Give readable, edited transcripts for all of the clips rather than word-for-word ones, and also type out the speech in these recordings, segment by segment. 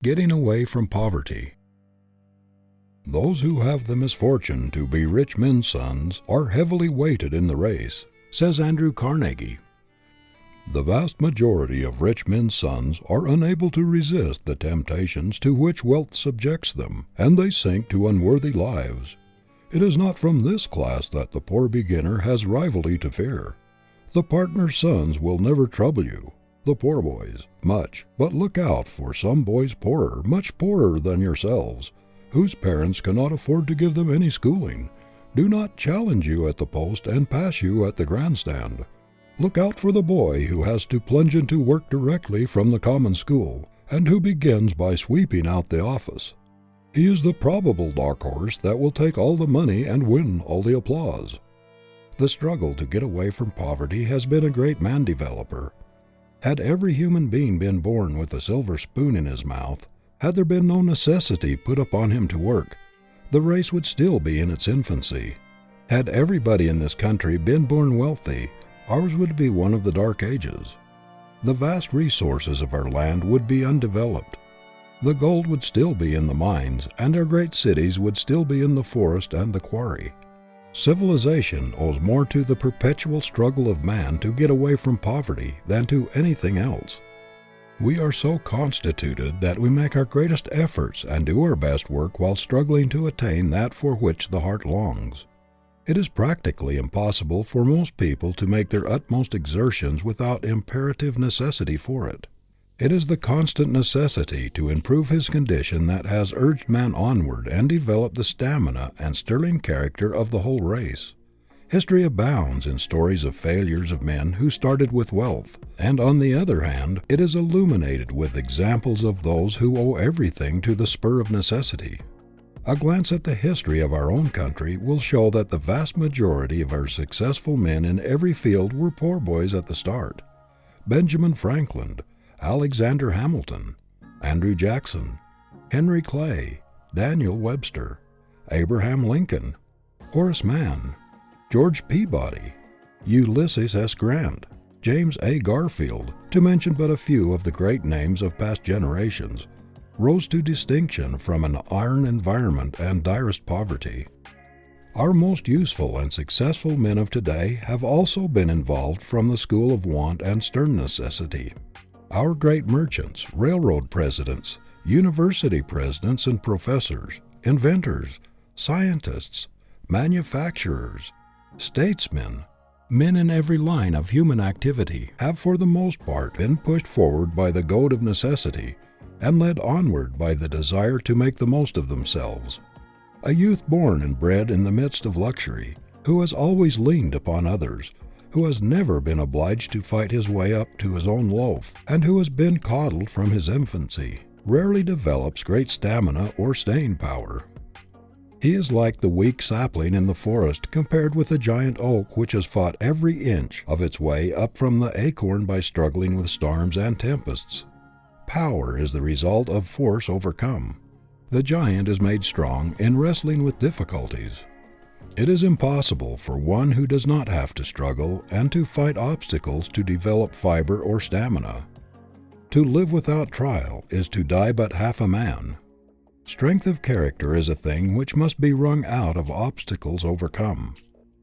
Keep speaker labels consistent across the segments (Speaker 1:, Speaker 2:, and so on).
Speaker 1: Getting away from poverty. Those who have the misfortune to be rich men's sons are heavily weighted in the race, says Andrew Carnegie. The vast majority of rich men's sons are unable to resist the temptations to which wealth subjects them, and they sink to unworthy lives. It is not from this class that the poor beginner has rivalry to fear. The partner's sons will never trouble you, the poor boys, much, but look out for some boys poorer, much poorer than yourselves, whose parents cannot afford to give them any schooling, do not challenge you at the post and pass you at the grandstand. Look out for the boy who has to plunge into work directly from the common school, and who begins by sweeping out the office. He is the probable dark horse that will take all the money and win all the applause. The struggle to get away from poverty has been a great man developer. Had every human being been born with a silver spoon in his mouth, had there been no necessity put upon him to work, the race would still be in its infancy. Had everybody in this country been born wealthy, ours would be one of the dark ages. The vast resources of our land would be undeveloped. The gold would still be in the mines, and our great cities would still be in the forest and the quarry. Civilization owes more to the perpetual struggle of man to get away from poverty than to anything else. We are so constituted that we make our greatest efforts and do our best work while struggling to attain that for which the heart longs. It is practically impossible for most people to make their utmost exertions without imperative necessity for it. It is the constant necessity to improve his condition that has urged man onward and developed the stamina and sterling character of the whole race. History abounds in stories of failures of men who started with wealth, and on the other hand, it is illuminated with examples of those who owe everything to the spur of necessity. A glance at the history of our own country will show that the vast majority of our successful men in every field were poor boys at the start. Benjamin Franklin, Alexander Hamilton, Andrew Jackson, Henry Clay, Daniel Webster, Abraham Lincoln, Horace Mann, George Peabody, Ulysses S. Grant, James A. Garfield, to mention but a few of the great names of past generations, rose to distinction from an iron environment and direst poverty. Our most useful and successful men of today have also been involved from the school of want and stern necessity. Our great merchants, railroad presidents, university presidents and professors, inventors, scientists, manufacturers, statesmen, men in every line of human activity have for the most part been pushed forward by the goad of necessity and led onward by the desire to make the most of themselves. A youth born and bred in the midst of luxury, who has always leaned upon others, who has never been obliged to fight his way up to his own loaf, and who has been coddled from his infancy, rarely develops great stamina or staying power. He is like the weak sapling in the forest compared with the giant oak which has fought every inch of its way up from the acorn by struggling with storms and tempests. Power is the result of force overcome. The giant is made strong in wrestling with difficulties. It is impossible for one who does not have to struggle and to fight obstacles to develop fiber or stamina. To live without trial is to die but half a man. Strength of character is a thing which must be wrung out of obstacles overcome.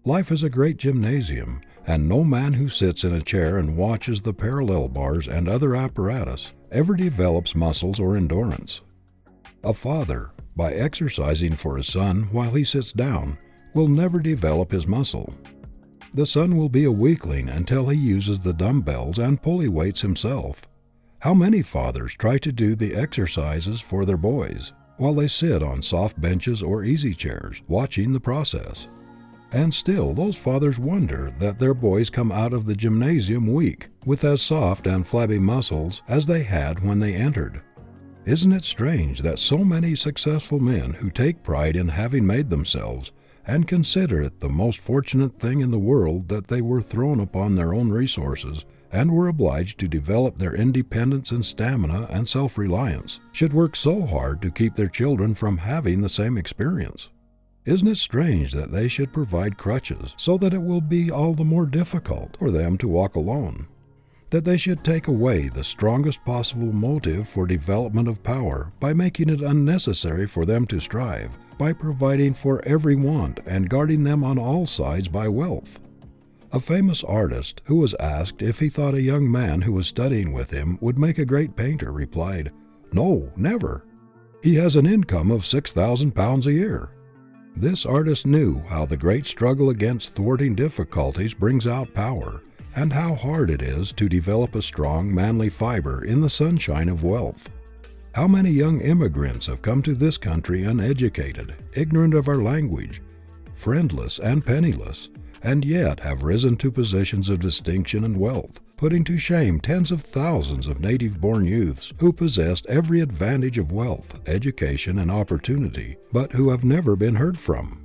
Speaker 1: Life is a great gymnasium, and no man who sits in a chair and watches the parallel bars and other apparatus ever develops muscles or endurance. A father, by exercising for his son while he sits down, will never develop his muscle. The son will be a weakling until he uses the dumbbells and pulley weights himself. How many fathers try to do the exercises for their boys, while they sit on soft benches or easy chairs, watching the process? And still those fathers wonder that their boys come out of the gymnasium weak, with as soft and flabby muscles as they had when they entered. Isn't it strange that so many successful men who take pride in having made themselves, and consider it the most fortunate thing in the world that they were thrown upon their own resources, and were obliged to develop their independence and stamina and self-reliance, should work so hard to keep their children from having the same experience? Isn't it strange that they should provide crutches so that it will be all the more difficult for them to walk alone? that they should take away the strongest possible motive for development of power by making it unnecessary for them to strive, by providing for every want and guarding them on all sides by wealth. A famous artist, who was asked if he thought a young man who was studying with him would make a great painter, replied, "No, never. He has an income of £6,000 a year." This artist knew how the great struggle against thwarting difficulties brings out power, and how hard it is to develop a strong, manly fiber in the sunshine of wealth. How many young immigrants have come to this country uneducated, ignorant of our language, friendless and penniless, and yet have risen to positions of distinction and wealth, putting to shame tens of thousands of native-born youths who possessed every advantage of wealth, education, and opportunity, but who have never been heard from.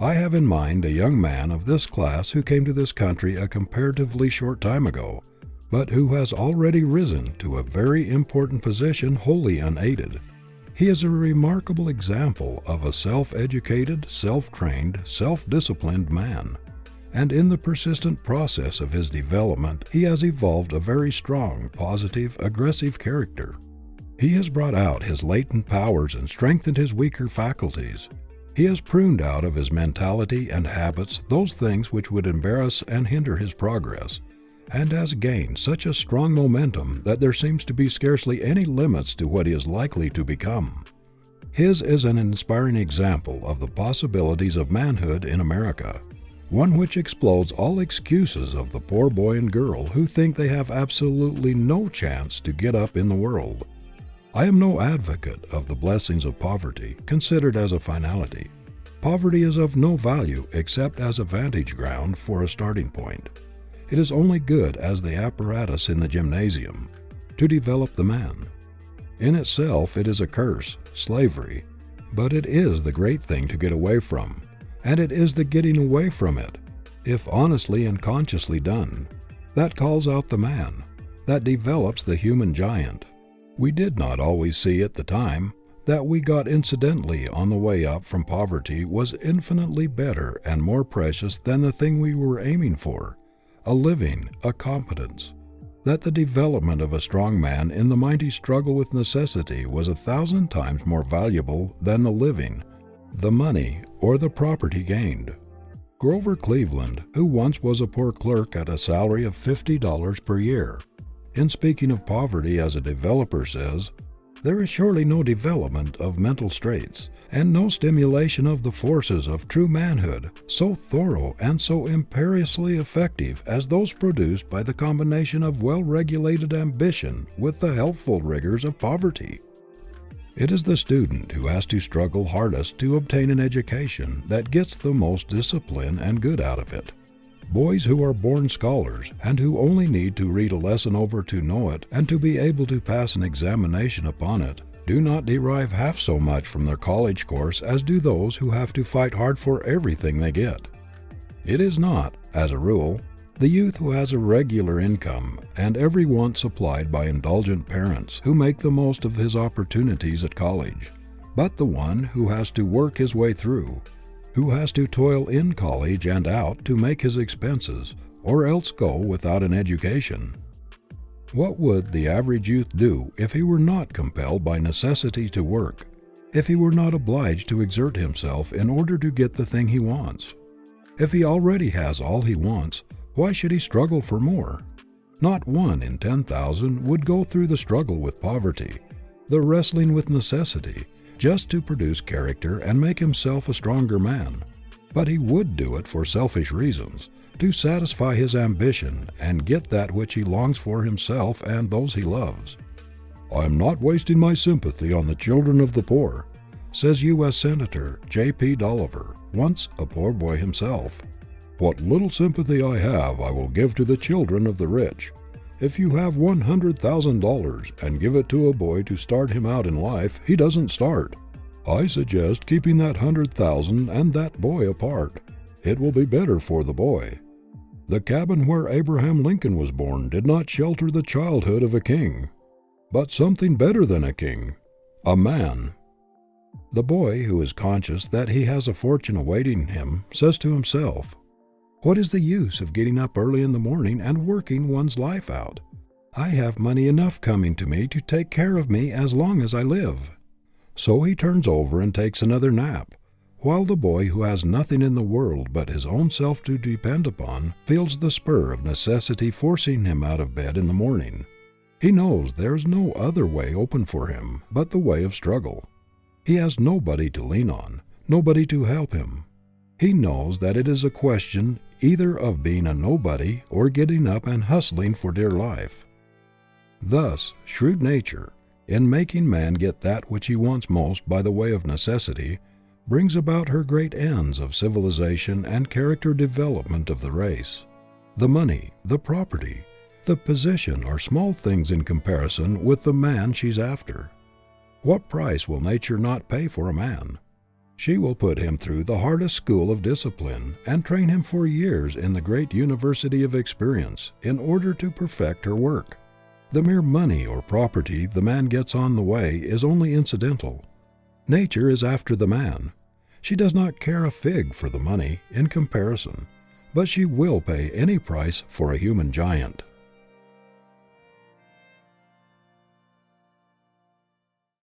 Speaker 1: I have in mind a young man of this class who came to this country a comparatively short time ago, but who has already risen to a very important position wholly unaided. He is a remarkable example of a self-educated, self-trained, self-disciplined man, and in the persistent process of his development he has evolved a very strong, positive, aggressive character. He has brought out his latent powers and strengthened his weaker faculties. He has pruned out of his mentality and habits those things which would embarrass and hinder his progress, and has gained such a strong momentum that there seems to be scarcely any limits to what he is likely to become. His is an inspiring example of the possibilities of manhood in America, one which explodes all excuses of the poor boy and girl who think they have absolutely no chance to get up in the world. I am no advocate of the blessings of poverty, considered as a finality. Poverty is of no value except as a vantage ground for a starting point. It is only good as the apparatus in the gymnasium, to develop the man. In itself it is a curse, slavery, but it is the great thing to get away from, and it is the getting away from it, if honestly and consciously done, that calls out the man, that develops the human giant. We did not always see at the time that we got incidentally on the way up from poverty was infinitely better and more precious than the thing we were aiming for, a living, a competence, that the development of a strong man in the mighty struggle with necessity was 1,000 times more valuable than the living, the money, or the property gained. Grover Cleveland, who once was a poor clerk at a salary of $50 per year, in speaking of poverty as a developer says, "There is surely no development of mental straits, and no stimulation of the forces of true manhood so thorough and so imperiously effective as those produced by the combination of well-regulated ambition with the healthful rigors of poverty." It is the student who has to struggle hardest to obtain an education that gets the most discipline and good out of it. Boys who are born scholars, and who only need to read a lesson over to know it and to be able to pass an examination upon it, do not derive half so much from their college course as do those who have to fight hard for everything they get. It is not, as a rule, the youth who has a regular income and every want supplied by indulgent parents who make the most of his opportunities at college, but the one who has to work his way through, who has to toil in college and out to make his expenses, or else go without an education. What would the average youth do if he were not compelled by necessity to work, if he were not obliged to exert himself in order to get the thing he wants? If he already has all he wants, why should he struggle for more? Not 1 in 10,000 would go through the struggle with poverty, the wrestling with necessity, just to produce character and make himself a stronger man. But he would do it for selfish reasons, to satisfy his ambition and get that which he longs for himself and those he loves. "I am not wasting my sympathy on the children of the poor," says U.S. Senator J.P. Dolliver, once a poor boy himself. "What little sympathy I have I will give to the children of the rich. If you have $100,000 and give it to a boy to start him out in life, he doesn't start. I suggest keeping that 100,000 and that boy apart. It will be better for the boy. The cabin where Abraham Lincoln was born did not shelter the childhood of a king, but something better than a king, a man." The boy who is conscious that he has a fortune awaiting him says to himself, What is the use of getting up early in the morning and working one's life out? I have money enough coming to me to take care of me as long as I live. So he turns over and takes another nap, while the boy who has nothing in the world but his own self to depend upon feels the spur of necessity forcing him out of bed in the morning. He knows there is no other way open for him but the way of struggle. He has nobody to lean on, nobody to help him. He knows that it is a question either of being a nobody or getting up and hustling for dear life. Thus, shrewd nature, in making man get that which he wants most by the way of necessity, brings about her great ends of civilization and character development of the race. The money, the property, the position are small things in comparison with the man she's after. What price will nature not pay for a man? She will put him through the hardest school of discipline and train him for years in the great university of experience in order to perfect her work. The mere money or property the man gets on the way is only incidental. Nature is after the man. She does not care a fig for the money in comparison, but she will pay any price for a human giant.